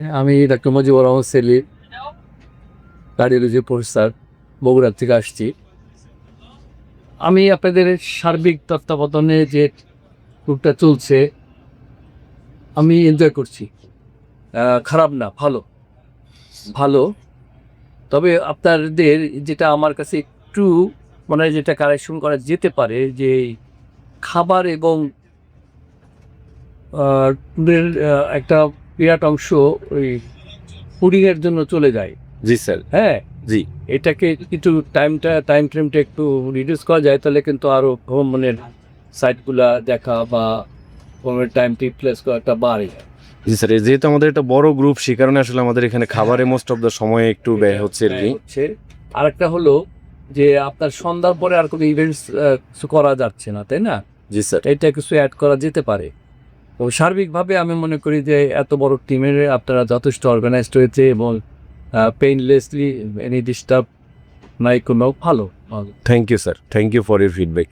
আমি doctor Mujibur Rahman Selim, cardiology professor, Bogura থেকে আসছি। আমি আপনাদের সার্বিক তত্ত্বাবধানে যে ট্যুরটা চলছে আমি এনজয় করছি। খারাপ না, ভালো ভালো। তবে আপনাদের যেটা আমার কাছে একটু মানে যেটা কারেকশন করা যেতে পারে যে খাবার এবং ট্যুরের একটা বিরাট অংশ ওই ফুডিংয়ের জন্য চলে যায়। জি স্যার। হ্যাঁ, জি এটাকে একটু টাইম ফ্রেমটা একটু রিডিউস করা যায় তাহলে কিন্তু আরো ভ্রমণের সাইটগুলা দেখা বা ভ্রমণের টাইমটি প্লেস করাটা বাড়ে। জি স্যার, যেহেতু আমাদের একটা বড় গ্রুপ, সে কারণে আসলে আমাদের এখানে খাবারে মোস্ট অফ দ্য সময় একটু ব্যয় হচ্ছে আর কি। হচ্ছে আরেকটা হলো যে আপনার সন্ধ্যার পরে আর কোনো ইভেন্টস কিছু করা যাচ্ছে না, তাই না? জি স্যার। এটা কিছু অ্যাড করা যেতে পারে। তো সার্বিকভাবে আমি মনে করি যে এত বড় টিমের আপনারা যথেষ্ট অর্গানাইজড হয়েছে এবং পেইনলেসলি এনি ডিস্টার্ব নাই, কোনো ভালো। Thank you sir, thank you for your feedback.